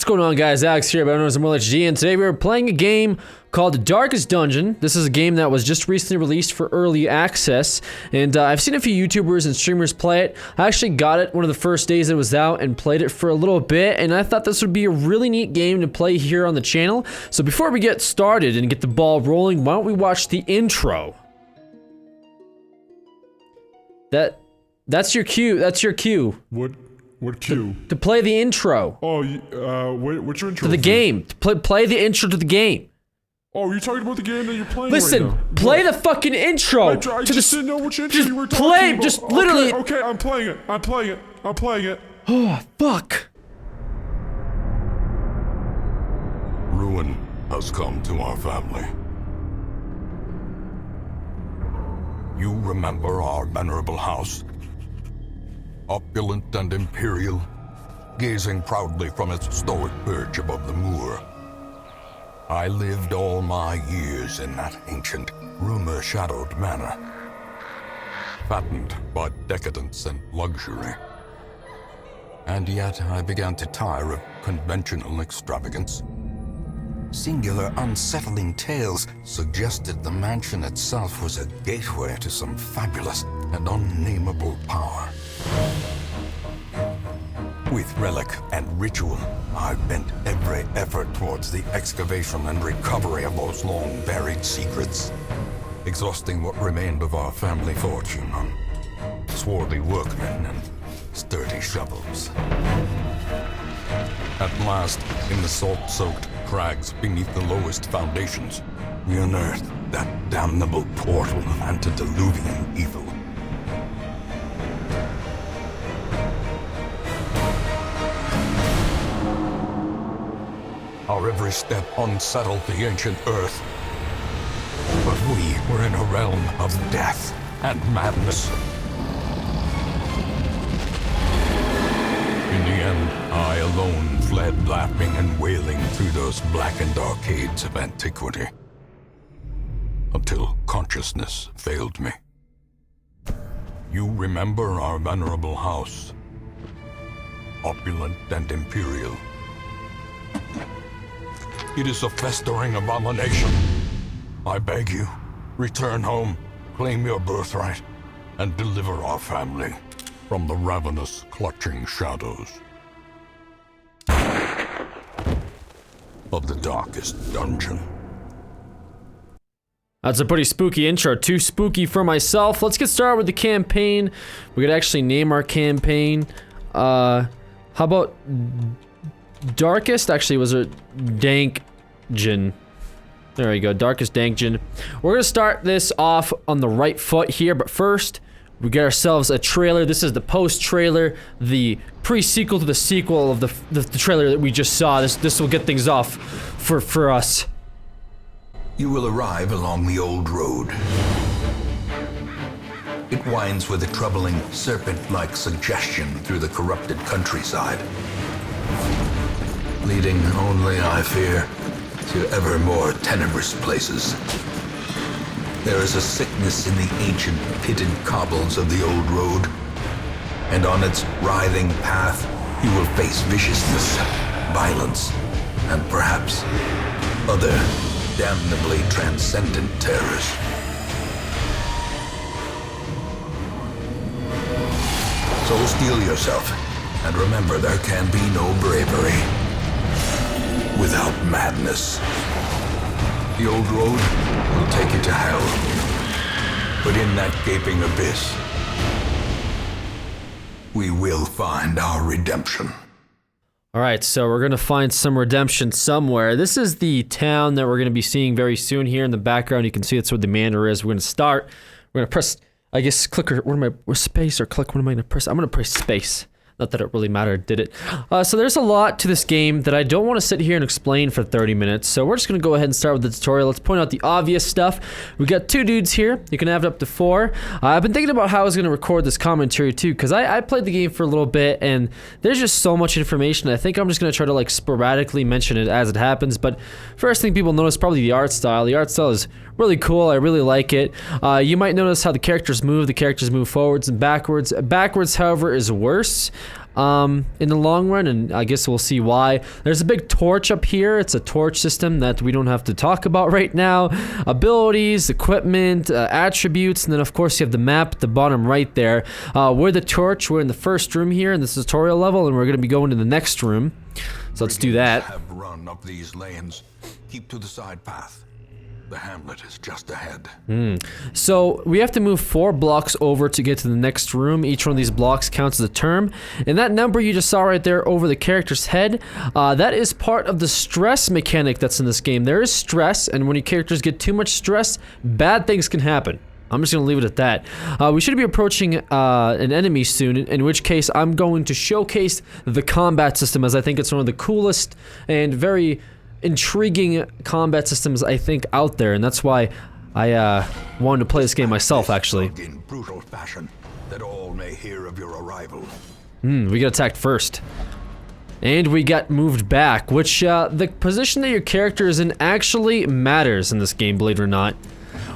What's going on, guys? Alex here, better known as EMBARK, and today we are playing a game called Darkest Dungeon. This is a game that was just recently released for early access, and I've seen a few YouTubers and streamers play it. I actually got it one of the first days it was out and played it for a little bit, and I thought this would be a really neat game to play here on the channel. So before we get started and get the ball rolling, why don't we watch the intro? That's your cue. That's your cue. What cue? To play the intro. Oh, what's your intro? To the game. Play the intro to the game. Oh, you're talking about the game that you're playing Listen, right now. play the fucking intro. I just didn't know which intro you were talking play, about. just literally. Okay, I'm playing it. I'm playing it. Oh, fuck. Ruin has come to our family. You remember our venerable house? Opulent and imperial, gazing proudly from its stoic perch above the moor. I lived all my years in that ancient, rumor-shadowed manor, fattened by decadence and luxury. And yet I began to tire of conventional extravagance. Singular, unsettling tales suggested the mansion itself was a gateway to some fabulous and unnameable power. With relic and ritual, I bent every effort towards the excavation and recovery of those long-buried secrets, exhausting what remained of our family fortune on swarthy workmen and sturdy shovels. At last, in the salt-soaked crags beneath the lowest foundations, we unearthed that damnable portal of antediluvian evil. Our every step unsettled the ancient earth. But we were in a realm of death and madness. In the end, I alone fled laughing and wailing through those blackened arcades of antiquity. Until consciousness failed me. You remember our venerable house. Opulent and imperial. It is a festering abomination. I beg you, return home, claim your birthright, and deliver our family from the ravenous, clutching shadows of the darkest dungeon. That's a pretty spooky intro. Too spooky for myself. Let's get started with the campaign. We could actually name our campaign. How about Darkest? Actually, was it Dankjin? There we go, Darkest Dankjin. We're gonna start this off on the right foot here, but first, we get ourselves a trailer. This is the post-trailer, the pre-sequel to the sequel of the trailer that we just saw. This will get things off for us. You will arrive along the old road. It winds with a troubling, serpent-like suggestion through the corrupted countryside, leading only, I fear, to ever more tenebrous places. There is a sickness in the ancient pitted cobbles of the old road, and on its writhing path, you will face viciousness, violence, and perhaps other damnably transcendent terrors. So steel yourself, and remember there can be no bravery without madness. The old road will take you to hell, but in that gaping abyss, we will find our redemption. Alright, so we're gonna find some redemption somewhere. This is the town that we're gonna be seeing very soon here in the background. You can see that's where the manor is. We're gonna start. We're gonna press, I guess, click or space or click. What am I gonna press? I'm gonna press space. Not that it really mattered, did it? So there's a lot to this game that I don't want to sit here and explain for 30 minutes. So we're just going to go ahead and start with the tutorial. Let's point out the obvious stuff. We got 2 dudes here. You can have it up to 4. I've been thinking about how I was going to record this commentary too, because I played the game for a little bit and there's just so much information. I think I'm just going to try to like sporadically mention it as it happens. But first thing people notice, probably the art style. The art style is really cool. I really like it. You might notice how the characters move. The characters move forwards and backwards. Backwards, however, is worse. in the long run, and I guess we'll see why. There's a big torch up here. It's a torch system that we don't have to talk about right now. Abilities, equipment, attributes, and then of course you have the map at the bottom right there. We're the torch. We're in the first room here in this tutorial level, and we're going to be going to the next room. So let's do that. Have run up these lanes. Keep to the side path. The hamlet is just ahead. So we have to move 4 blocks over to get to the next room. Each one of these blocks counts as a term. And that number you just saw right there over the character's head, that is part of the stress mechanic that's in this game. There is stress, and when your characters get too much stress, bad things can happen. I'm just going to leave it at that. We should be approaching an enemy soon, in which case I'm going to showcase the combat system, as I think it's one of the coolest and very intriguing combat systems I think out there, and that's why I wanted to play this game myself, actually. In brutal fashion, that all may hear of your arrival. We got attacked first. And we got moved back, which the position that your character is in actually matters in this game, believe it or not.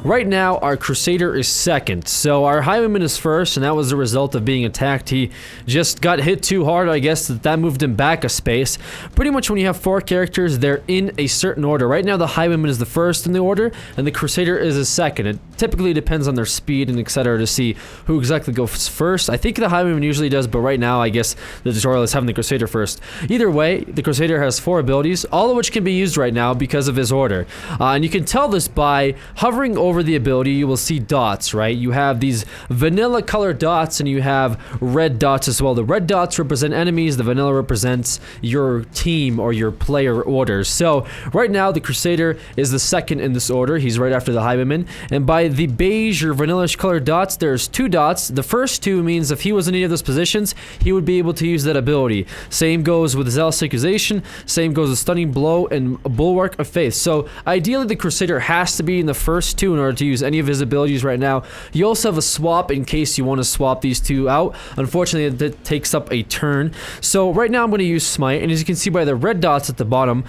Right now, our Crusader is second, so our Highwayman is first, and that was the result of being attacked. He just got hit too hard, I guess, that moved him back a space. Pretty much when you have 4 characters, they're in a certain order. Right now, the Highwayman is the first in the order, and the Crusader is the second. It typically depends on their speed and etc. to see who exactly goes first. I think the Highwayman usually does, but right now, I guess the tutorial is having the Crusader first. Either way, the Crusader has 4 abilities, all of which can be used right now because of his order. And you can tell this by hovering over the ability. You will see dots, right? You have these vanilla colored dots, and you have red dots as well. The red dots represent enemies, the vanilla represents your team or your player orders. So right now the Crusader is the second in this order. He's right after the Highwayman, and by the beige or vanillish colored dots, there's 2 dots. The first 2 means if he was in any of those positions, he would be able to use that ability. Same goes with Zealous Accusation, same goes with Stunning Blow and Bulwark of Faith. So ideally the Crusader has to be in the first 2 in order to use any of his abilities right now. You also have a swap in case you want to swap these 2 out. Unfortunately, that takes up a turn. So right now I'm going to use Smite, and as you can see by the red dots at the bottom,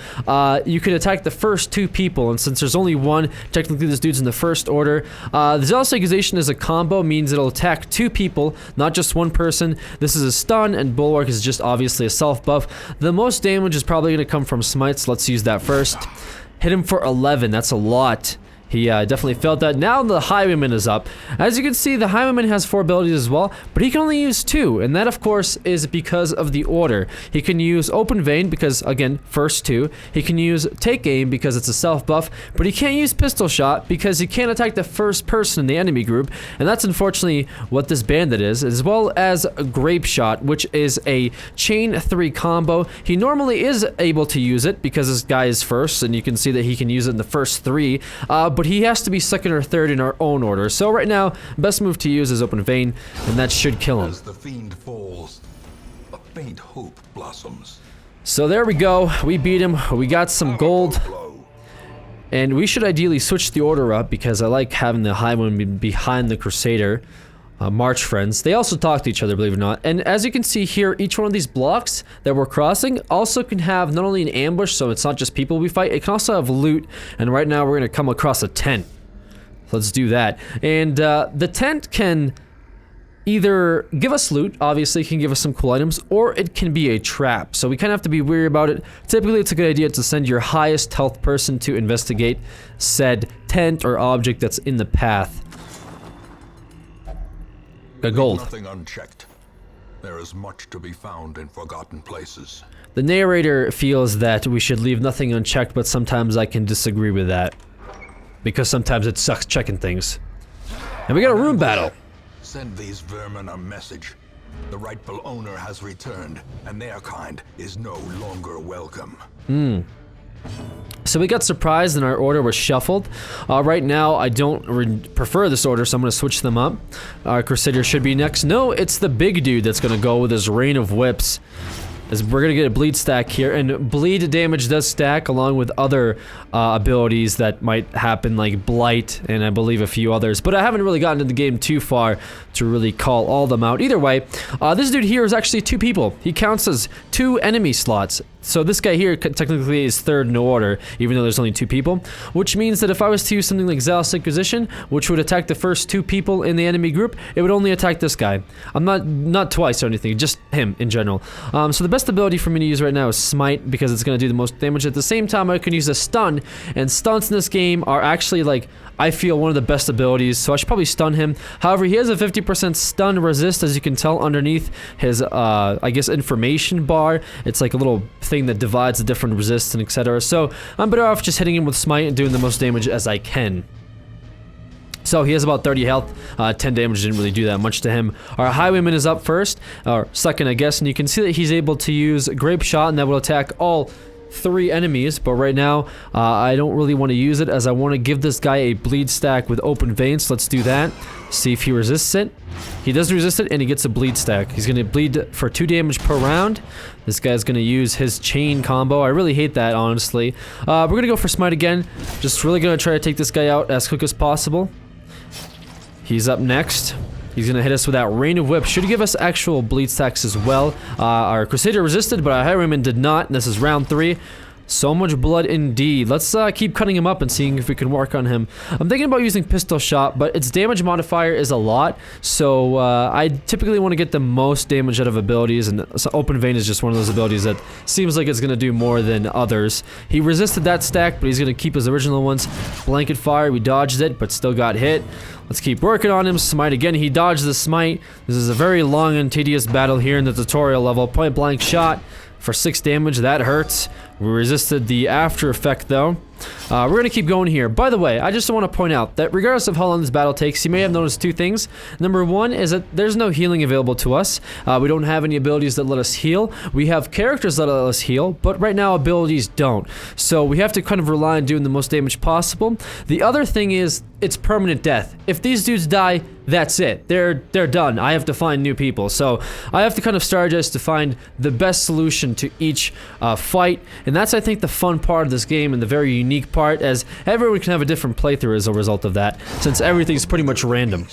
you can attack the first 2 people, and since there's only one, technically this dude's in the first order. The Zealous Accusation is a combo, means it'll attack 2 people, not just 1 person. This is a stun, and Bulwark is just obviously a self buff. The most damage is probably going to come from Smite, so let's use that first. Hit him for 11, that's a lot. He definitely felt that. Now the Highwayman is up. As you can see, the Highwayman has 4 abilities as well, but he can only use 2, and that of course is because of the order. He can use Open Vein because, again, first 2. He can use Take Aim because it's a self buff, but he can't use Pistol Shot because he can't attack the first person in the enemy group, and that's unfortunately what this bandit is, as well as Grape Shot, which is a chain 3 combo. He normally is able to use it because this guy is first, and you can see that he can use it in the first 3, but he has to be second or third in our own order. So right now, best move to use is Open Vein, and that should kill him. As the fiend falls, a faint hope blossoms. So there we go. We beat him. We got some gold. And we should ideally switch the order up because I like having the Highwayman behind the Crusader. March friends. They also talk to each other, believe it or not. And as you can see here, each one of these blocks that we're crossing also can have not only an ambush, so it's not just people we fight, it can also have loot. And right now we're going to come across a tent. Let's do that. And the tent can either give us loot, obviously it can give us some cool items, or it can be a trap. So we kind of have to be wary about it. Typically it's a good idea to send your highest health person to investigate said tent or object that's in the path. Gold. Nothing unchecked. There is much to be found in forgotten places. The narrator feels that we should leave nothing unchecked, but sometimes I can disagree with that. Because sometimes it sucks checking things. And we got a room battle. Send these vermin a message. The rightful owner has returned, and their kind is no longer welcome. So we got surprised and our order was shuffled. Right now, I don't prefer this order, so I'm going to switch them up. Our Crusader should be next. No, it's the big dude that's going to go with his Rain of Whips. As we're going to get a bleed stack here, and bleed damage does stack along with other abilities that might happen, like Blight and I believe a few others, but I haven't really gotten into the game too far to really call all them out. Either way, this dude here is actually 2 people. He counts as 2 enemy slots. So this guy here technically is third in order, even though there's only 2 people, which means that if I was to use something like Zealous Inquisition, which would attack the first 2 people in the enemy group, it would only attack this guy. I'm not twice or anything, just him in general. So the best ability for me to use right now is Smite, because it's going to do the most damage. At the same time, I can use a stun, and stuns in this game are actually, like, I feel one of the best abilities, so I should probably stun him. However, he has a 50% stun resist, as you can tell underneath his, I guess, information bar. It's like a little thing that divides the different resists and etc. So I'm better off just hitting him with Smite and doing the most damage as I can. So he has about 30 health, 10 damage didn't really do that much to him. Our Highwayman is up first, or second I guess, and you can see that he's able to use Grape Shot, and that will attack all 3 enemies, but right now I don't really want to use it, as I want to give this guy a bleed stack with open veins. So let's do that. See if he resists it. He doesn't resist it, and he gets a bleed stack. He's going to bleed for 2 damage per round. This guy's going to use his chain combo. I really hate that, honestly. We're going to go for Smite again. Just really going to try to take this guy out as quick as possible. He's up next. He's going to hit us with that Rain of Whip. Should give us actual bleed stacks as well. Our Crusader resisted, but our Highwayman did not. And this is round 3. So much blood indeed. Let's keep cutting him up and seeing if we can work on him. I'm thinking about using Pistol Shot, but its damage modifier is a lot. So I typically want to get the most damage out of abilities, and so Open Vein is just one of those abilities that seems like it's going to do more than others. He resisted that stack, but he's going to keep his original ones. Blanket Fire, we dodged it, but still got hit. Let's keep working on him. Smite again. He dodged the Smite. This is a very long and tedious battle here in the tutorial level. Point blank shot for 6 damage. That hurts. We resisted the after effect though. We're going to keep going here. By the way, I just want to point out that regardless of how long this battle takes, you may have noticed 2 things. Number 1 is that there's no healing available to us. We don't have any abilities that let us heal. We have characters that let us heal, but right now abilities don't. So we have to kind of rely on doing the most damage possible. The other thing is, it's permanent death. If these dudes die, that's it. They're done. I have to find new people. So I have to kind of strategize to find the best solution to each fight. And that's, I think, the fun part of this game, and the very unique part, as everyone can have a different playthrough as a result of that, since everything's pretty much random.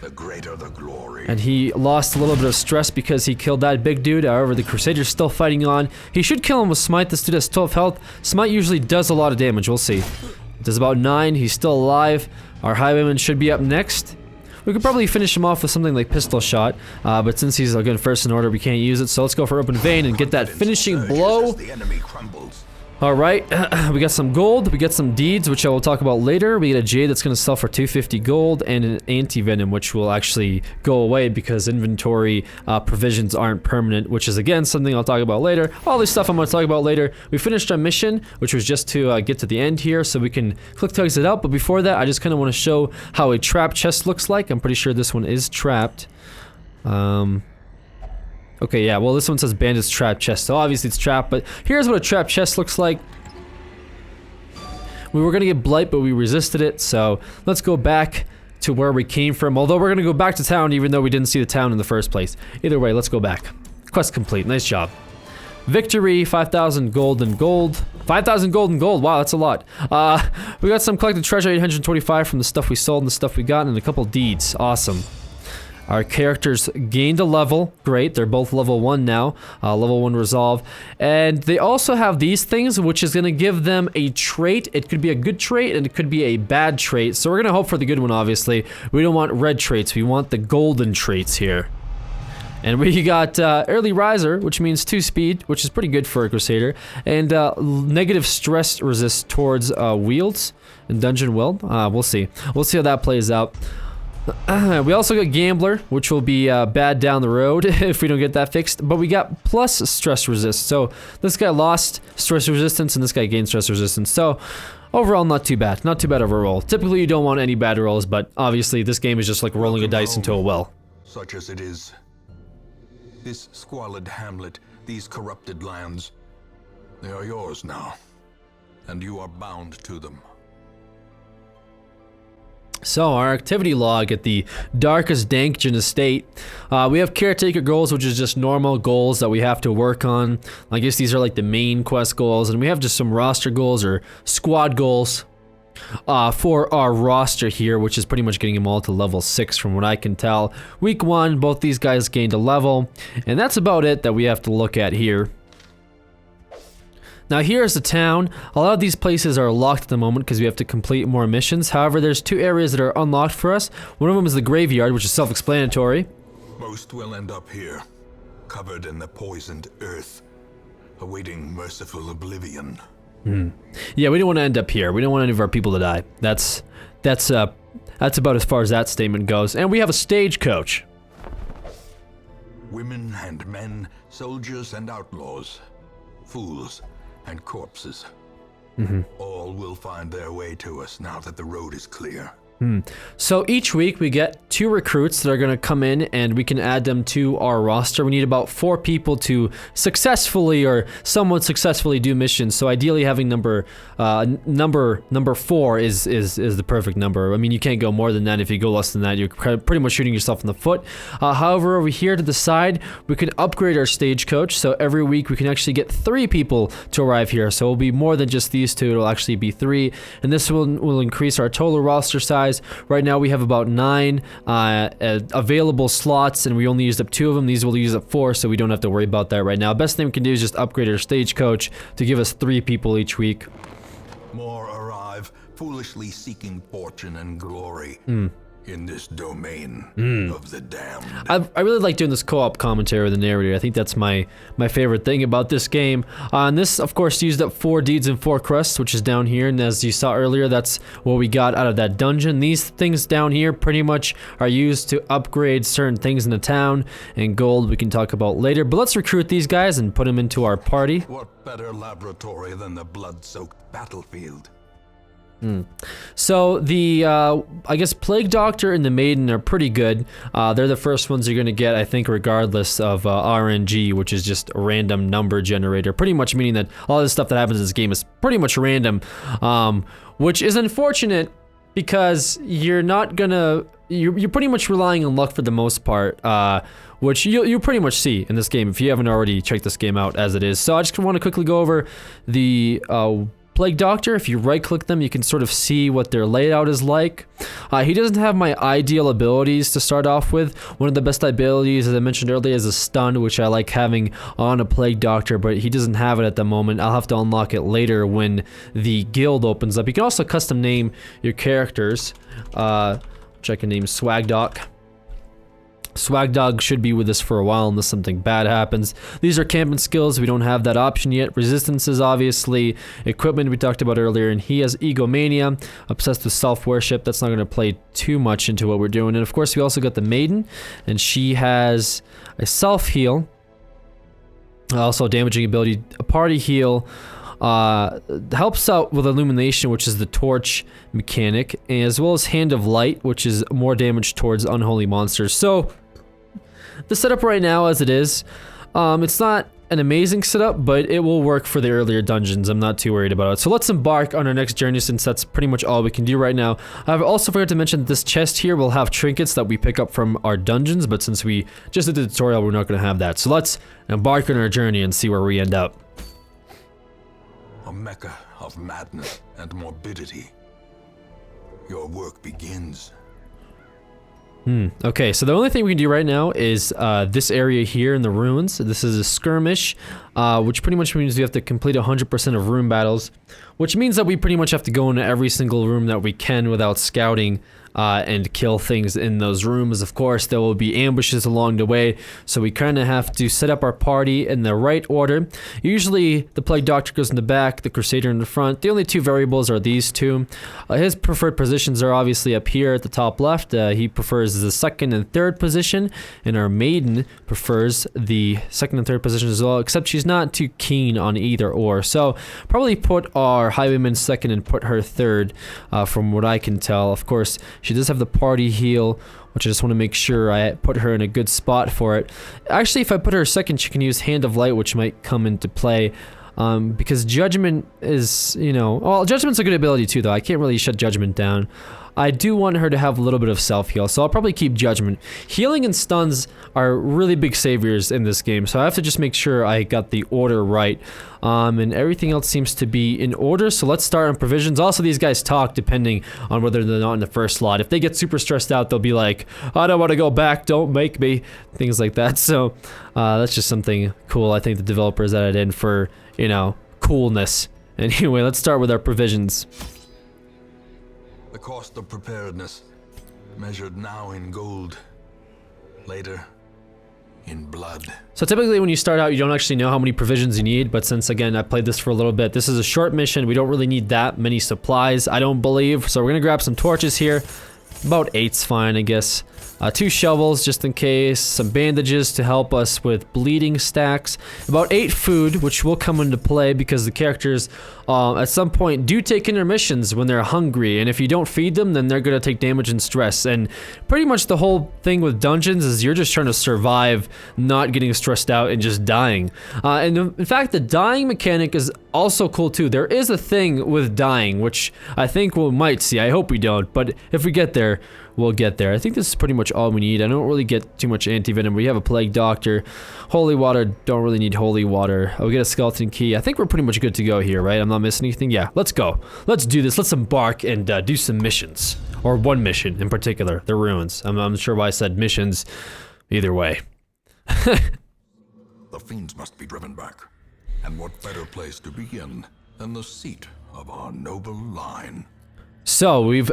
The greater the glory. And he lost a little bit of stress because he killed that big dude. However, the Crusader's still fighting on. He should kill him with Smite. This dude has 12 health. Smite usually does a lot of damage. We'll see. It does about 9. He's still alive. Our Highwayman should be up next. We could probably finish him off with something like Pistol Shot, but since he's again first in order, we can't use it. So let's go for Open Vein and get that finishing blow. The enemy crumbles. Alright, we got some gold, we got some deeds, which I will talk about later. We get a jade that's going to sell for 250 gold, and an anti-venom, which will actually go away because inventory provisions aren't permanent, which is again something I'll talk about later. All this stuff I'm going to talk about later. We finished our mission, which was just to get to the end here so we can click to exit out, but before that I just kind of want to show how a trap chest looks like. I'm pretty sure this one is trapped. Okay, yeah, well this one says Bandit's Trap Chest, so obviously it's trapped, but here's what a trap chest looks like. We were gonna get Blight, but we resisted it, so let's go back to where we came from, although we're gonna go back to town even though we didn't see the town in the first place. Either way, let's go back. Quest complete, nice job. Victory, 5,000 gold and gold. 5,000 gold and gold, wow, that's a lot. We got some collected treasure, 825 from the stuff we sold and the stuff we got, and a couple deeds, awesome. Our characters gained a level. Great, they're both level 1 now. Level 1 resolve. And they also have these things, which is going to give them a trait. It could be a good trait, and it could be a bad trait. So we're going to hope for the good one, obviously. We don't want red traits. We want the golden traits here. And we got Early Riser, which means 2 speed, which is pretty good for a Crusader. And negative stress resist towards wields and Dungeon Wield. We'll see. We'll see how that plays out. We also got Gambler, which will be bad down the road if we don't get that fixed, but we got plus stress resist. So this guy lost stress resistance and this guy gained stress resistance. So overall, not too bad. Not too bad of a roll. Typically you don't want any bad rolls, but obviously this game is just like rolling a dice into a well. Such as it is. This squalid hamlet, these corrupted lands, they are yours now, and you are bound to them. So, our activity log at the Darkest Dankgen Estate. We have Caretaker goals, which is just normal goals that we have to work on. I guess these are like the main quest goals, and we have just some roster goals or squad goals for our roster here, which is pretty much getting them all to level 6 from what I can tell. Week 1, both these guys gained a level, and that's about it that we have to look at here. Now here's the town. A lot of these places are locked at the moment because we have to complete more missions. However, there's 2 areas that are unlocked for us. One of them is the graveyard, which is self-explanatory. Most will end up here, covered in the poisoned earth, awaiting merciful oblivion. Yeah, we don't want to end up here. We don't want any of our people to die. That's about as far as that statement goes. And we have a stagecoach. Women and men, soldiers and outlaws, fools and corpses. All will find their way to us now that the road is clear. So each week we get 2 recruits that are going to come in and we can add them to our roster. We need about 4 people to successfully or somewhat successfully do missions. So ideally having number 4 is the perfect number. I mean, you can't go more than that. If you go less than that, you're pretty much shooting yourself in the foot. However, over here to the side, we can upgrade our stagecoach. So every week we can actually get 3 people to arrive here. So it'll be more than just these 2. It'll actually be 3. And this will increase our total roster size. Right now we have about 9 available slots, and we only used up 2 of them. These will use up 4, so we don't have to worry about that right now. Best thing we can do is just upgrade our stagecoach to give us 3 people each week. More arrive, foolishly seeking fortune and glory in this domain of the damned. I really like doing this co-op commentary with the narrator. I think that's my favorite thing about this game. And this, of course, used up 4 deeds and 4 crusts, which is down here. And as you saw earlier, that's what we got out of that dungeon. These things down here pretty much are used to upgrade certain things in the town. And gold we can talk about later. But let's recruit these guys and put them into our party. What better laboratory than the blood-soaked battlefield? So the, I guess Plague Doctor and the Maiden are pretty good. They're the first ones you're going to get, I think, regardless of RNG, which is just a random number generator. Pretty much meaning that all the stuff that happens in this game is pretty much random, which is unfortunate because you're not gonna, you're pretty much relying on luck for the most part, which you'll pretty much see in this game if you haven't already checked this game out as it is. So I just want to quickly go over the Plague Doctor. If you right-click them, you can sort of see what their layout is like. He doesn't have my ideal abilities to start off with. One of the best abilities, as I mentioned earlier, is a stun, which I like having on a Plague Doctor, but he doesn't have it at the moment. I'll have to unlock it later when the guild opens up. You can also custom name your characters, which I can name Swag Doc. Swag Dog should be with us for a while unless something bad happens. These are camping skills. We don't have that option yet. Resistances, obviously. Equipment we talked about earlier. And he has Egomania, obsessed with self-worship. That's not going to play too much into what we're doing. And of course, we also got the Maiden. And she has a self-heal. Also damaging ability, a party heal. Helps out with illumination, which is the torch mechanic. As well as Hand of Light, which is more damage towards unholy monsters. So the setup right now as it is, it's not an amazing setup, but it will work for the earlier dungeons. I'm not too worried about it. So let's embark on our next journey, since that's pretty much all we can do right now. I've also forgot to mention that this chest here will have trinkets that we pick up from our dungeons, but since we just did the tutorial, we're not going to have that. So let's embark on our journey and see where we end up. A mecca of madness and morbidity. Your work begins. Okay, so the only thing we can do right now is this area here in the ruins. This is a skirmish, which pretty much means we have to complete 100% of room battles, which means that we pretty much have to go into every single room that we can without scouting and kill things in those rooms. Of course, there will be ambushes along the way, so we kind of have to set up our party in the right order. Usually, the Plague Doctor goes in the back, the Crusader in the front. The only 2 variables are these 2. His preferred positions are obviously up here at the top left. He prefers the 2nd and 3rd position, and our Maiden prefers the 2nd and 3rd position as well, except she's not too keen on either or. So, probably put our Highwayman 2nd and put her 3rd, from what I can tell. Of course, she does have the party heal, which I just want to make sure I put her in a good spot for it. Actually, if I put her 2nd, she can use Hand of Light, which might come into play. Because Judgment is, well, Judgment's a good ability too, though. I can't really shut Judgment down. I do want her to have a little bit of self-heal, so I'll probably keep Judgment. Healing and stuns are really big saviors in this game, so I have to just make sure I got the order right. And everything else seems to be in order, so let's start on provisions. Also, these guys talk depending on whether they're not in the first slot. If they get super stressed out, they'll be like, I don't want to go back, don't make me, things like that. So that's just something cool I think the developers added in for, coolness. Anyway, let's start with our provisions. The cost of preparedness, measured now in gold, later in blood. So typically when you start out, you don't actually know how many provisions you need, but since, again, I played this for a little bit, this is a short mission. We don't really need that many supplies, I don't believe. So we're gonna grab some torches here. About 8's fine, I guess. 2 shovels just in case, some bandages to help us with bleeding stacks, about 8 food, which will come into play because the characters at some point do take intermissions when they're hungry, and if you don't feed them, then they're gonna take damage and stress. And pretty much the whole thing with dungeons is you're just trying to survive, not getting stressed out and just dying. And in fact, the dying mechanic is also cool too. There is a thing with dying, which I think we might see. I hope we don't, but if we get there, we'll get there. I think this is pretty much all we need. I don't really get too much anti-venom. We have a plague doctor. Holy water, don't really need holy water. Oh, we get a skeleton key. I think we're pretty much good to go here, right? I'm not missing anything. Yeah, let's go. Let's do this. Let's embark and do some missions. Or one mission in particular, the ruins. I'm not sure why I said missions. Either way. The fiends must be driven back. And what better place to begin than the seat of our noble line? So, we've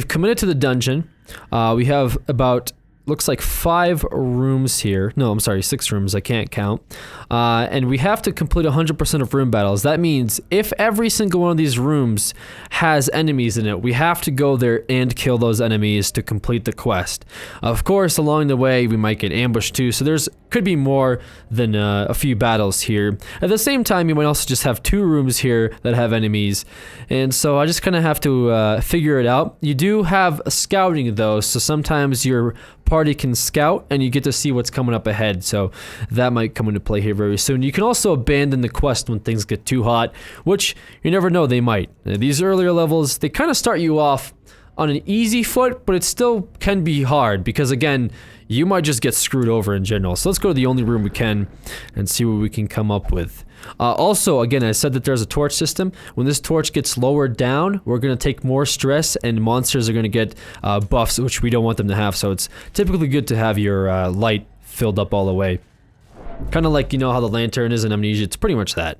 committed to the dungeon. We have about, looks like 5 rooms here. No, I'm sorry, 6 rooms, I can't count. And we have to complete 100% of room battles. That means if every single one of these rooms has enemies in it, we have to go there and kill those enemies to complete the quest. Of course, along the way, we might get ambushed too, so there's could be more than a few battles here. At the same time, you might also just have 2 rooms here that have enemies, and so I just kind of have to figure it out. You do have scouting though, so sometimes your party can scout and you get to see what's coming up ahead, so that might come into play here very soon. You can also abandon the quest when things get too hot, which you never know, they might. These earlier levels, they kind of start you off on an easy foot, but it still can be hard because, again, you might just get screwed over in general. So let's go to the only room we can and see what we can come up with. Also, again, I said that there's a torch system. When this torch gets lowered down, we're going to take more stress and monsters are going to get buffs, which we don't want them to have. So it's typically good to have your light filled up all the way. Kind of like, you know, how the lantern is in Amnesia. It's pretty much that.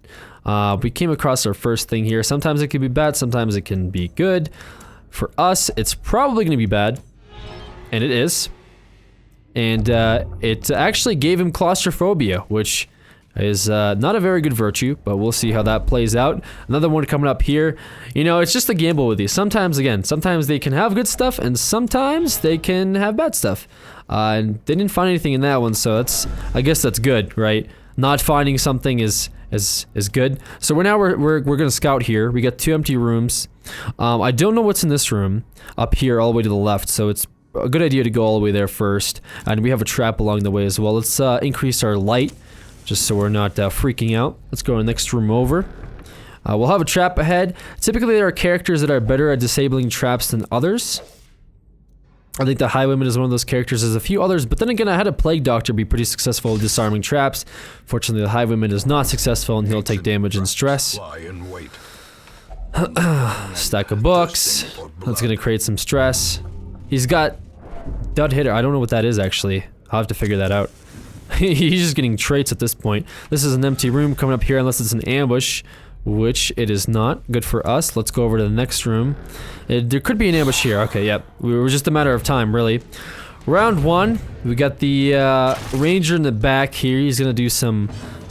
We came across our first thing here. Sometimes it can be bad, sometimes it can be good. For us, it's probably going to be bad. And it is. And it actually gave him claustrophobia, which is not a very good virtue, but we'll see how that plays out. Another one coming up here. You know, it's just a gamble with these. Sometimes, again, sometimes they can have good stuff, and sometimes they can have bad stuff. And they didn't find anything in that one, so that's, I guess that's good, right? Not finding something is good. So we're gonna scout here. We got 2 empty rooms. I don't know what's in this room up here all the way to the left, so it's a good idea to go all the way there first. And we have a trap along the way as well. Let's increase our light just so we're not freaking out. Let's go to the next room over. We'll have a trap ahead. Typically there are characters that are better at disabling traps than others. I think the Highwayman is one of those characters. There's a few others, but then again, I had a Plague Doctor be pretty successful with disarming traps. Fortunately, the Highwayman is not successful, and he'll take damage and stress. Stack of books. That's gonna create some stress. He's got Dud Hitter. I don't know what that is, actually. I'll have to figure that out. He's just getting traits at this point. This is an empty room coming up here, unless it's an ambush, which it is not. Good for us. Let's go over to the next room. There could be an ambush here. Okay, yep. It was just a matter of time, really. Round 1, we got the ranger in the back here. He's gonna do some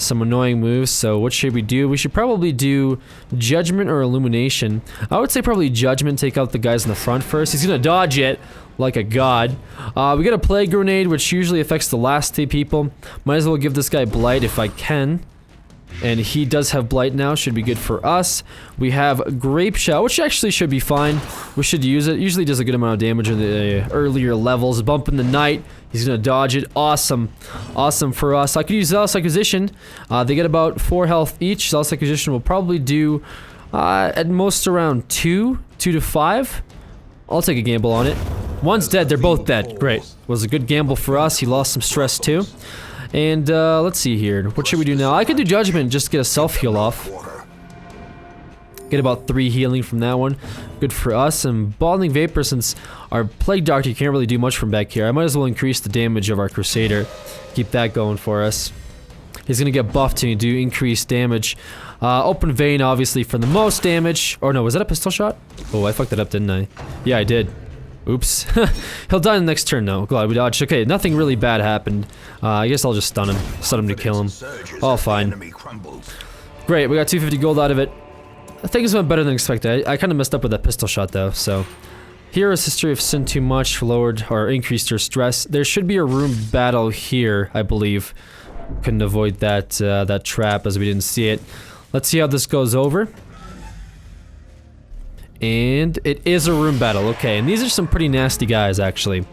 annoying moves. So what should we do? We should probably do judgment or illumination. I would say probably judgment. Take out the guys in the front first. He's gonna dodge it like a god. We got a plague grenade, which usually affects the last 2 people. Might as well give this guy blight if I can. And he does have blight now, should be good for us. We have grape shot, which actually should be fine. We should use it. Usually does a good amount of damage in the earlier levels. Bump in the night. He's gonna dodge it. Awesome. Awesome for us. I could use Zealous Acquisition. They get about 4 health each. Zealous Acquisition will probably do at most around 2 to 5. I'll take a gamble on it. One's dead. They're both dead. Great. Was a good gamble for us. He lost some stress too. And let's see here. What should we do now? I could do Judgment and just get a self-heal off. Get about 3 healing from that one. Good for us. And Balding Vapor, since our Plague Doctor can't really do much from back here, I might as well increase the damage of our Crusader. Keep that going for us. he's gonna get buffed and do increased damage. Open vein, obviously, for the most damage. Or no, was that a pistol shot? Oh, I fucked it up, didn't I? Yeah, I did. Oops. He'll die in the next turn, though. Glad we dodged. Okay, nothing really bad happened. I guess I'll just stun him. Stun him to kill him. All fine. Great, we got 250 gold out of it. Things went better than expected. I kind of messed up with that pistol shot, though, so... Hero's History of Sin too much, lowered or increased her stress. There should be a room battle here, I believe. Couldn't avoid that, that trap as we didn't see it. Let's see how this goes over. And it is a room battle, okay. And these are some pretty nasty guys, actually.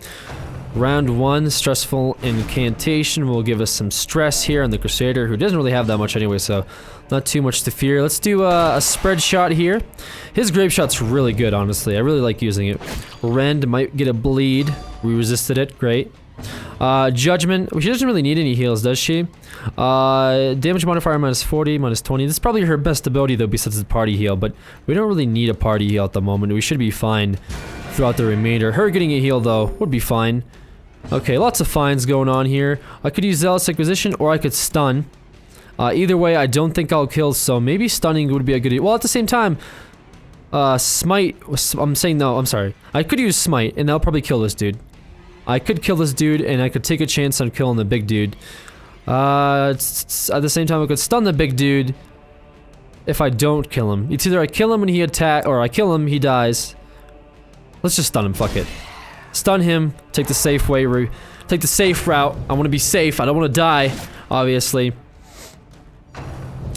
Round 1, Stressful Incantation will give us some stress here on the Crusader, who doesn't really have that much anyway, so not too much to fear. Let's do a spread shot here. His grave shot's really good, honestly. I really like using it. Rend might get a bleed. We resisted it, great. Judgment, she doesn't really need any heals, does she? Damage modifier minus 40, minus 20. This is probably her best ability, though, besides the party heal, but we don't really need a party heal at the moment. We should be fine throughout the remainder. Her getting a heal, though, would be fine. Okay, lots of fines going on here. I could use Zealous Inquisition, or I could stun. Either way, I don't think I'll kill, so maybe stunning would be a good... Well, at the same time, Smite... I'm saying no, I'm sorry. I could use Smite, and that'll probably kill this dude. I could kill this dude, and I could take a chance on killing the big dude. At the same time, I could stun the big dude if I don't kill him. It's either I kill him and he attack, or I kill him, he dies. Let's just stun him, fuck it. Stun him, take the safe way, take the safe route. I want to be safe, I don't want to die, obviously.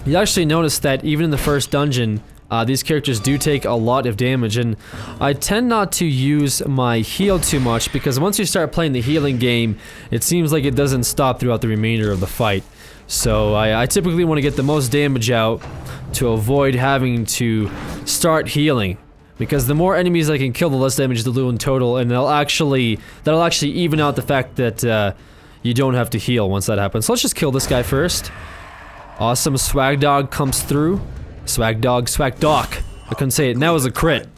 You actually notice that even in the first dungeon, these characters do take a lot of damage, and I tend not to use my heal too much, because once you start playing the healing game, it seems like it doesn't stop throughout the remainder of the fight. So I typically want to get the most damage out to avoid having to start healing. Because the more enemies I can kill, the less damage they'll do in total, and that'll actually even out the fact that you don't have to heal once that happens. So let's just kill this guy first. Awesome, Swag Dog comes through. Swag Dog, Swag Doc. I couldn't say it, and that was a crit.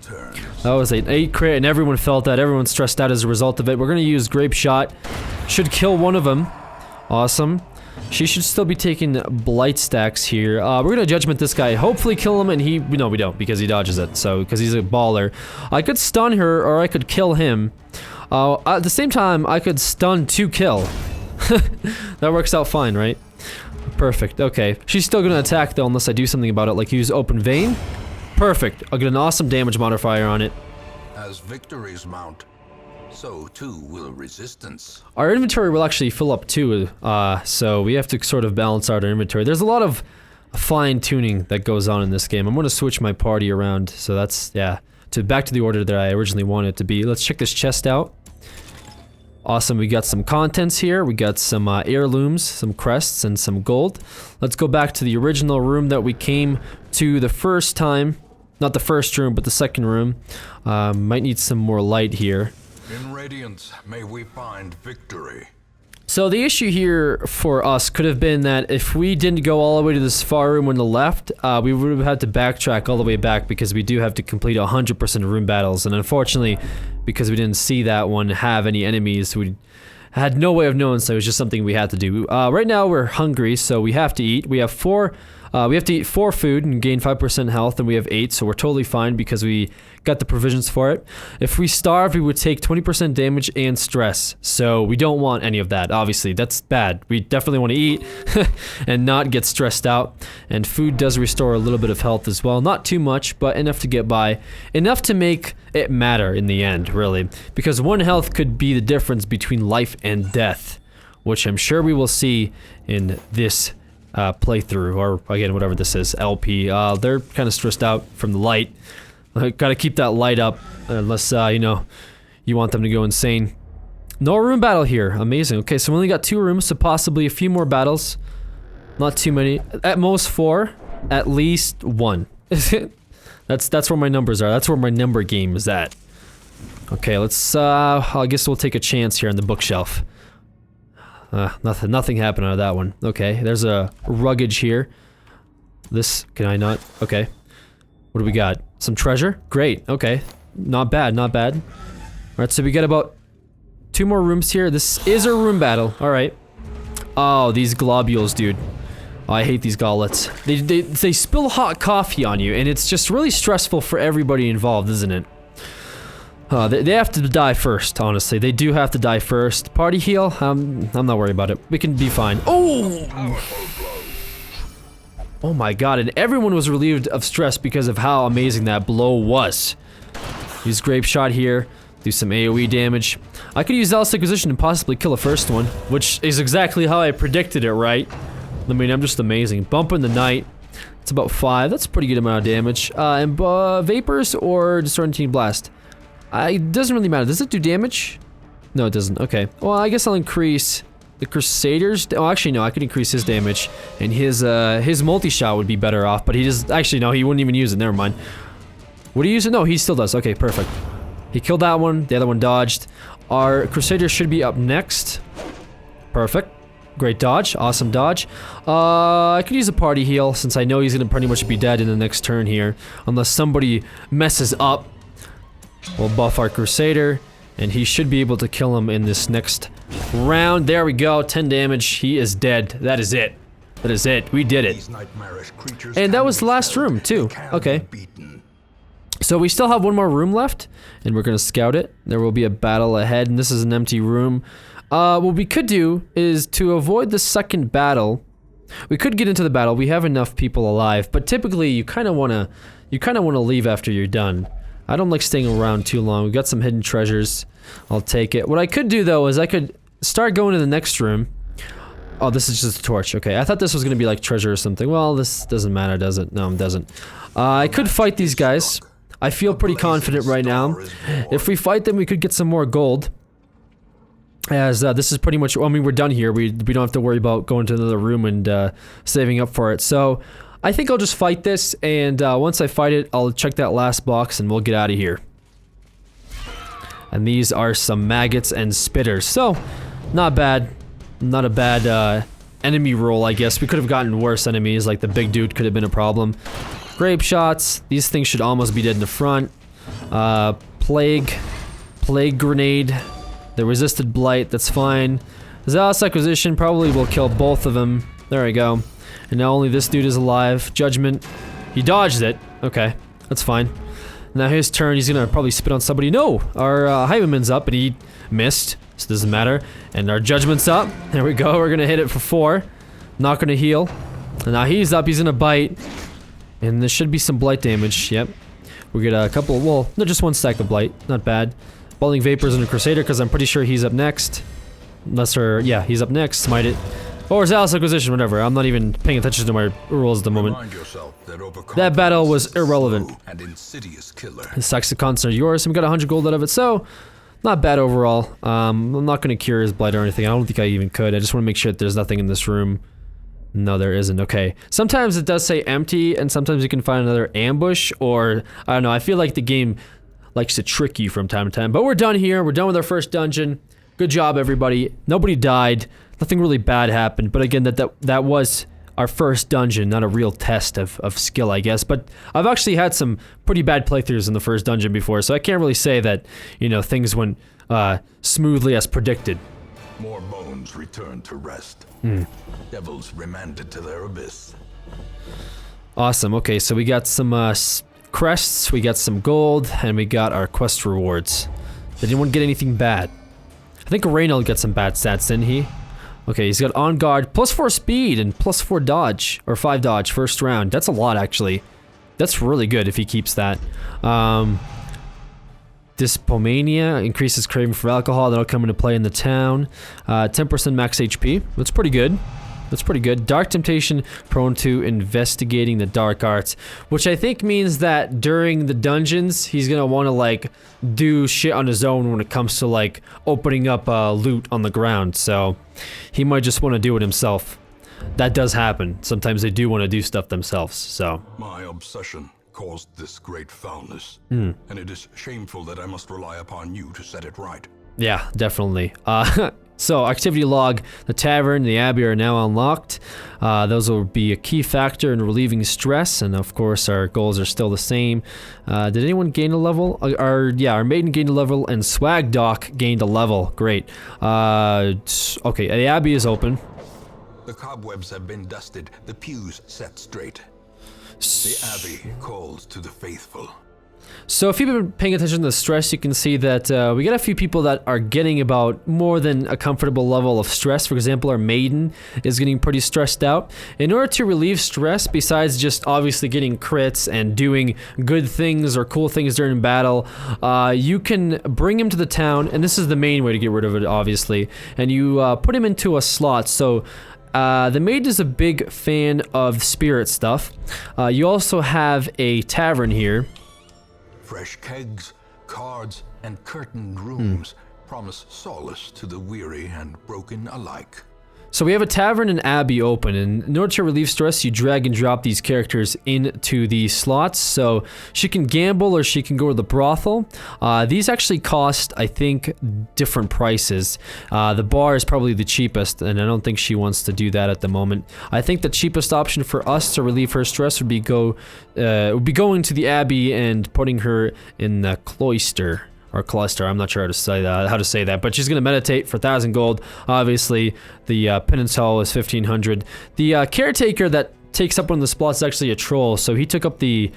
That was an 8 crit, and everyone felt that. Everyone's stressed out as a result of it. We're gonna use Grape Shot. Should kill one of them. Awesome. She should still be taking Blight stacks here. We're gonna Judgment this guy, hopefully kill him, and no, we don't, because he dodges it, so, because he's a baller. I could stun her, or I could kill him. At the same time, I could stun to kill. That works out fine, right? Perfect, okay. She's still gonna attack, though, unless I do something about it, like use Open Vein. Perfect, I'll get an awesome damage modifier on it. As victories mount, so too will resistance. Our inventory will actually fill up too, so we have to sort of balance out our inventory. There's a lot of fine-tuning that goes on in this game. I'm gonna switch my party around, so that's, yeah, back to the order that I originally wanted it to be. Let's check this chest out. Awesome, we got some contents here. We got some heirlooms, some crests, and some gold. Let's go back to the original room that we came to the first time. Not the first room, but the second room. Might need some more light here. In Radiance, may we find victory. So the issue here for us could have been that if we didn't go all the way to this far room on the left, we would have had to backtrack all the way back, because we do have to complete 100% room battles, and unfortunately, because we didn't see that one have any enemies, we had no way of knowing, so it was just something we had to do. Right now we're hungry, so we have to eat. We have we have to eat 4 food and gain 5% health, and we have 8, so we're totally fine because we got the provisions for it. If we starve, we would take 20% damage and stress, so we don't want any of that, obviously. That's bad. We definitely want to eat and not get stressed out, and food does restore a little bit of health as well. Not too much, but enough to get by. Enough to make it matter in the end, really, because 1 health could be the difference between life and death, which I'm sure we will see in this playthrough, or again, whatever this is, LP. They're kind of stressed out from the light. Gotta keep that light up, unless, you know, you want them to go insane. No room battle here, amazing. Okay, so we only got 2 rooms, so possibly a few more battles. Not too many, at most 4, at least 1. That's where my numbers are, that's where my number game is at. Okay, let's, I guess we'll take a chance here on the bookshelf. Nothing happened out of that one. Okay, there's a ruggage here. This, can I not? Okay. What do we got? Some treasure? Great, okay. Not bad, not bad. Alright, so we got about 2 more rooms here. This is a room battle, alright. Oh, these globules, dude. Oh, I hate these gauntlets. They spill hot coffee on you, and it's just really stressful for everybody involved, isn't it? They have to die first, honestly. They do have to die first. Party heal? I'm not worried about it. We can be fine. Oh! Oh my god, and everyone was relieved of stress because of how amazing that blow was. Use Grape Shot here. Do some AoE damage. I could use Zealous Acquisition and possibly kill the first one, which is exactly how I predicted it, right? I mean, I'm just amazing. Bump in the Night. It's about 5. That's a pretty good amount of damage. And Vapors or Disorientating Blast? It doesn't really matter. Does it do damage? No, it doesn't. Okay. Well, I guess I'll increase the Crusaders. Oh, actually, no. I could increase his damage. And his multi-shot would be better off. But he just... Actually, no. He wouldn't even use it. Never mind. Would he use it? No, he still does. Okay, perfect. He killed that one. The other one dodged. Our Crusader should be up next. Perfect. Great dodge. Awesome dodge. I could use a party heal since I know he's gonna pretty much be dead in the next turn here. Unless somebody messes up. We'll buff our Crusader. And he should be able to kill him in this next round. There we go. 10 damage. He is dead. That is it. That is it. We did it. And that was the last room, too. Okay. So we still have one more room left. And we're gonna scout it. There will be a battle ahead. And this is an empty room. What we could do is to avoid the second battle. We could get into the battle. We have enough people alive. But typically, you kind of want to leave after you're done. I don't like staying around too long. We got some hidden treasures. I'll take it. What I could do though is I could start going to the next room. Oh, this is just a torch. Okay, I thought this was gonna be like treasure or something. Well, this doesn't matter, does it? No, it doesn't. I could fight these guys. I feel pretty confident right now. If we fight them, we could get some more gold. As this is pretty much, I mean, we're done here. We don't have to worry about going to another room and saving up for it. So I think I'll just fight this, and once I fight it, I'll check that last box and we'll get out of here. And these are some maggots and spitters. So, not bad. Not a bad enemy roll, I guess. We could have gotten worse enemies, like the big dude could have been a problem. Grape shots. These things should almost be dead in the front. Plague grenade. The resisted blight, that's fine. Zealous Acquisition probably will kill both of them. There we go. And now only this dude is alive. Judgment. He dodged it. Okay, that's fine. Now his turn, he's gonna probably spit on somebody. No! Our Highwayman's up and he missed, so it doesn't matter. And our Judgment's up. There we go, we're gonna hit it for 4. Not gonna heal. And now he's up, he's gonna bite. And there should be some blight damage, yep. We get a couple, well, no, just 1 stack of blight. Not bad. Balding Vapors and a Crusader, because I'm pretty sure he's up next. Unless her, yeah, he's up next. Smite it. Or Zealous Acquisition, whatever. I'm not even paying attention to my rules at the moment. That battle was irrelevant. The Saxicons are yours, and we got 100 gold out of it, so not bad overall. I'm not going to cure his blight or anything. I don't think I even could. I just want to make sure that there's nothing in this room. No, there isn't. Okay. Sometimes it does say empty, and sometimes you can find another ambush, or I don't know. I feel like the game likes to trick you from time to time. But we're done here. We're done with our first dungeon. Good job, everybody. Nobody died. Nothing really bad happened. But again, that was our first dungeon, not a real test of skill, I guess. But I've actually had some pretty bad playthroughs in the first dungeon before, so I can't really say that, you know, things went smoothly as predicted. More bones returned to rest. Devils remanded to their abyss. Awesome. Okay, so we got some crests, we got some gold, and we got our quest rewards. Did anyone get anything bad? I think Reynold got some bad stats, didn't he? Okay, he's got on guard, +4 speed, and +4 dodge, or 5 dodge, first round. That's a lot, actually. That's really good if he keeps that. Dyspomania, increases craving for alcohol, that'll come into play in the town. 10% max HP, that's pretty good. That's pretty good. Dark Temptation, prone to investigating the dark arts, which I think means that during the dungeons, he's gonna want to like do shit on his own when it comes to like opening up loot on the ground. So he might just want to do it himself. That does happen. Sometimes they do want to do stuff themselves. So My obsession caused this great foulness, and it is shameful that I must rely upon you to set it right. yeah, definitely. So, activity log, the tavern, the abbey are now unlocked. Those will be a key factor in relieving stress, and of course our goals are still the same. Did anyone gain a level? Our maiden gained a level, and Swag Doc gained a level. Great. Okay, the abbey is open. The cobwebs have been dusted, the pews set straight. The Abbey calls to the faithful. So if you've been paying attention to the stress, you can see that we got a few people that are getting about more than a comfortable level of stress. For example, our maiden is getting pretty stressed out. In order to relieve stress, besides just obviously getting crits and doing good things or cool things during battle, you can bring him to the town, and this is the main way to get rid of it, obviously, and you put him into a slot. So the maid is a big fan of spirit stuff. You also have a tavern here. Fresh kegs, cards, and curtained rooms promise solace to the weary and broken alike. So we have a tavern and abbey open, and in order to relieve stress, you drag and drop these characters into the slots. So she can gamble or she can go to the brothel. These actually cost, I think, different prices. The bar is probably the cheapest, and I don't think she wants to do that at the moment. I think the cheapest option for us to relieve her stress would be going to the abbey and putting her in the cloister. Or cluster, I'm not sure how to say that, but she's gonna meditate for 1,000 gold. Obviously, the penance hall is 1,500. The caretaker that takes up one of the spots is actually a troll, so he took up the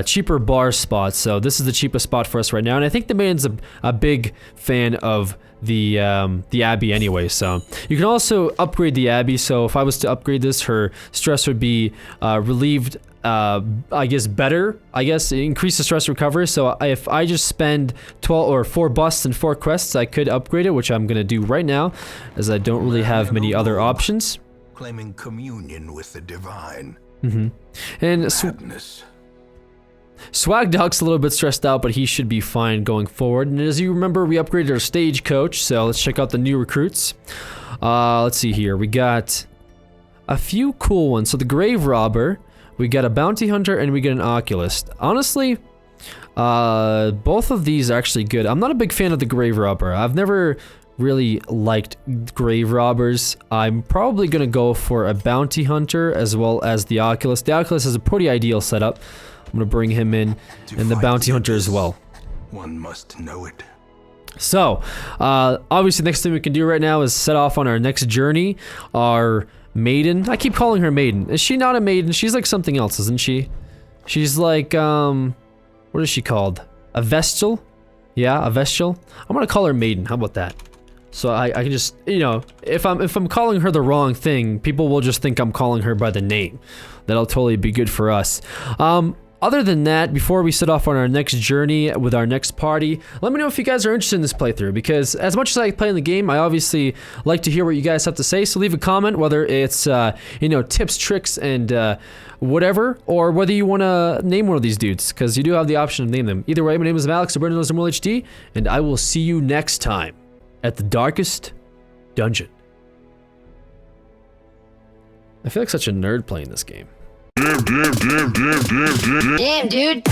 cheaper bar spot. So this is the cheapest spot for us right now, and I think the maiden's a big fan of the abbey anyway. So you can also upgrade the abbey. So if I was to upgrade this, her stress would be relieved. I guess better. I guess increase the stress recovery. So if I just spend 12 or 4 busts and 4 quests, I could upgrade it, which I'm gonna do right now, as I don't really have many other options. Claiming communion with the divine. And Madness. Swag Dog's a little bit stressed out, but he should be fine going forward. And as you remember, we upgraded our stagecoach, so let's check out the new recruits. Let's see here. We got a few cool ones. So the Grave Robber, we got a Bounty Hunter, and we get an Oculist. Honestly, both of these are actually good. I'm not a big fan of the Grave Robber. I've never really liked Grave Robbers. I'm probably gonna go for a Bounty Hunter as well as the Oculist. The Oculist is a pretty ideal setup. I'm gonna bring him in, and the Bounty Hunter as well. One must know it. So, obviously the next thing we can do right now is set off on our next journey. Our maiden. I keep calling her maiden. Is she not a maiden? She's like something else, isn't she? She's like, what is she called? A Vestal? Yeah, a Vestal. I'm gonna call her maiden. How about that? So I can just, you know, if I'm calling her the wrong thing, people will just think I'm calling her by the name. That'll totally be good for us. Other than that, before we set off on our next journey with our next party, let me know if you guys are interested in this playthrough, because as much as I play in the game, I obviously like to hear what you guys have to say. So leave a comment, whether it's you know, tips, tricks, and whatever, or whether you want to name one of these dudes, because you do have the option to name them. Either way, my name is Alex, HD, and I will see you next time at the darkest dungeon. I feel like such a nerd playing this game. Damn, dude.